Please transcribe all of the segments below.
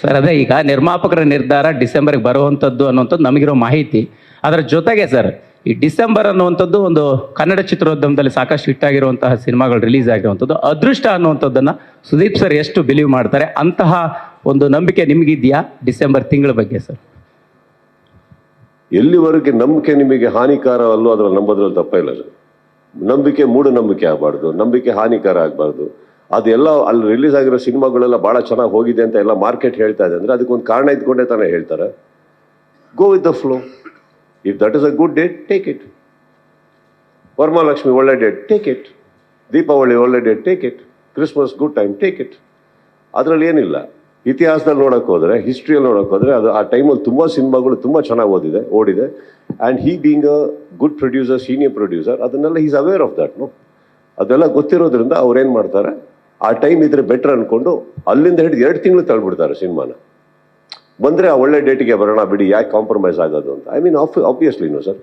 Sir ಅದೇ ಈಗ ನಿರ್ಮಾಪಕರ ನಿರ್ಧಾರ ಡಿಸೆಂಬರ್ಗೆ ಬರುವಂಥದ್ದು ಅನ್ನುವಂಥದ್ದು ನಮಗಿರೋ ಮಾಹಿತಿ. ಅದರ ಜೊತೆಗೆ ಸರ್ ಈ ಡಿಸೆಂಬರ್ ಅನ್ನುವಂಥದ್ದು ಒಂದು ಕನ್ನಡ ಚಿತ್ರೋದ್ಯಮದಲ್ಲಿ ಸಾಕಷ್ಟು ಹಿಟ್ ಆಗಿರುವಂತಹ ಸಿನಿಮಾಗಳು ರಿಲೀಸ್ ಆಗಿರುವಂಥದ್ದು ಅದೃಷ್ಟ ಅನ್ನುವಂಥದ್ದನ್ನು ಸುದೀಪ್ ಸರ್ ಎಷ್ಟು ಬಿಲೀವ್ ಮಾಡ್ತಾರೆ, ಅಂತಹ ಒಂದು ನಂಬಿಕೆ ನಿಮಗಿದೆಯಾ ಡಿಸೆಂಬರ್ ತಿಂಗಳ ಬಗ್ಗೆ ಸರ್? ಎಲ್ಲಿವರೆಗೆ ನಂಬಿಕೆ ನಿಮಗೆ ಹಾನಿಕಾರ ಅಲ್ಲೋ ಅದ್ರಲ್ಲಿ ನಂಬೋದ್ರಲ್ಲಿ ತಪ್ಪಿಲ್ಲ ಸರ್. ನಂಬಿಕೆ ಮೂಢನಂಬಿಕೆ ಆಗಬಾರ್ದು, ನಂಬಿಕೆ ಹಾನಿಕಾರ ಆಗಬಾರ್ದು. ಅದೆಲ್ಲ ಅಲ್ಲಿ ರಿಲೀಸ್ ಆಗಿರೋ ಸಿನಿಮಾಗಳೆಲ್ಲ ಭಾಳ ಚೆನ್ನಾಗಿ ಹೋಗಿದೆ ಅಂತ ಎಲ್ಲ ಮಾರ್ಕೆಟ್ ಹೇಳ್ತಾ ಇದೆ ಅಂದರೆ ಅದಕ್ಕೊಂದು ಕಾರಣ ಇದ್ಕೊಂಡೇ ತಾನೇ ಹೇಳ್ತಾರೆ. Go with the flow. If that is a good date, take it. Varamahalakshmi ಒಳ್ಳೆ ಡೇಟ್, ಟೇಕ್ ಇಟ್. ದೀಪಾವಳಿ ಒಳ್ಳೆ date, take it. Christmas good time, take it. ಅದರಲ್ಲಿ ಏನಿಲ್ಲ. ಇತಿಹಾಸದಲ್ಲಿ ನೋಡೋಕೆ ಹೋದರೆ, ಹಿಸ್ಟ್ರಿಯಲ್ಲಿ ನೋಡೋಕೆ ಹೋದರೆ ಅದು ಆ ಟೈಮಲ್ಲಿ ತುಂಬ ಸಿನಿಮಾಗಳು ತುಂಬ ಚೆನ್ನಾಗಿ ಓಡಿದೆ. And he being a good producer, senior producer, ಅದನ್ನೆಲ್ಲ ಈಸ್ ಅವೇರ್ ಆಫ್ ದಟ್. ಅದೆಲ್ಲ ಗೊತ್ತಿರೋದ್ರಿಂದ ಅವ್ರೇನು ಮಾಡ್ತಾರೆ, ಆ ಟೈಮ್ ಇದ್ರೆ ಬೆಟರ್ ಅಂದ್ಕೊಂಡು ಅಲ್ಲಿಂದ ಹಿಡಿದು 2 ತಿಂಗಳು ತಳ್ಬಿಡ್ತಾರೆ ಸಿನಿಮಾನ. ಬಂದರೆ ಆ ಒಳ್ಳೆ ಡೇಟಿಗೆ ಬರೋಣ ಬಿಡಿ, ಯಾಕೆ ಕಾಂಪ್ರಮೈಸ್ ಆಗೋದು ಅಂತ. I mean obviously no sir,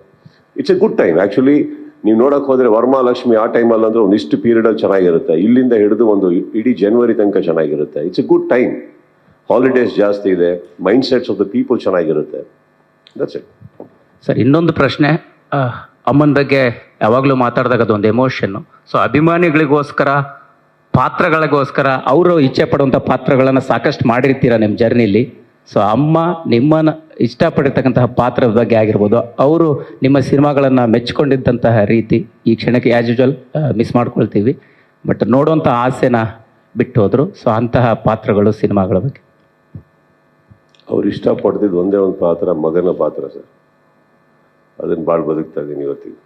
it's a good time. Actually ನೀವು ನೋಡೋಕೆ ಹೋದರೆ ವರಮಹಾಲಕ್ಷ್ಮಿ ಆ ಟೈಮಲ್ಲಿ ಅಂದರೆ ಒಂದಿಷ್ಟು ಪೀರಿಯಡಲ್ಲಿ ಚೆನ್ನಾಗಿರುತ್ತೆ. ಇಲ್ಲಿಂದ ಹಿಡಿದು ಒಂದು ಇಡೀ ಜನವರಿ ತನಕ ಚೆನ್ನಾಗಿರುತ್ತೆ. It's a good time. Holidays ಜಾಸ್ತಿ ಇದೆ, mind sets of the people ಚೆನ್ನಾಗಿರುತ್ತೆ. That's it sir. ಇನ್ನೊಂದು ಪ್ರಶ್ನೆ, ಅಮ್ಮನ ಬಗ್ಗೆ ಯಾವಾಗಲೂ ಮಾತಾಡಿದಾಗ ಅದೊಂದು ಎಮೋಷನ್ನು. ಸೊ ಅಭಿಮಾನಿಗಳಿಗೋಸ್ಕರ, ಪಾತ್ರಗಳಿಗೋಸ್ಕರ ಅವರು ಇಚ್ಛೆ ಪಡುವಂಥ ಪಾತ್ರಗಳನ್ನು ಸಾಕಷ್ಟು ಮಾಡಿರ್ತೀರ ನಿಮ್ಮ ಜರ್ನಿಲಿ. ಸೊ ಅಮ್ಮ ನಿಮ್ಮನ್ನು ಇಷ್ಟಪಡಿರ್ತಕ್ಕಂತಹ ಪಾತ್ರದ ಬಗ್ಗೆ ಆಗಿರ್ಬೋದು, ಅವರು ನಿಮ್ಮ ಸಿನಿಮಾಗಳನ್ನು ಮೆಚ್ಕೊಂಡಿದ್ದಂತಹ ರೀತಿ ಈ ಕ್ಷಣಕ್ಕೆ ಆ್ಯಸ್ ಯೂಶುವಲ್ ಮಿಸ್ ಮಾಡ್ಕೊಳ್ತೀವಿ. ಬಟ್ ನೋಡುವಂಥ ಆಸೆನ ಬಿಟ್ಟು ಹೋದರು. ಸೊ ಅಂತಹ ಪಾತ್ರಗಳು, ಸಿನಿಮಾಗಳ ಬಗ್ಗೆ ಅವ್ರು ಇಷ್ಟಪಡ್ತಿದ್ದು ಒಂದೇ ಒಂದು ಪಾತ್ರ, ಮಗನ ಪಾತ್ರ ಸರ್. ಅದನ್ನು ಭಾಳ ಬದುಕ್ತಾ ಇದ್ದೀನಿ ಇವತ್ತಿಗೆ.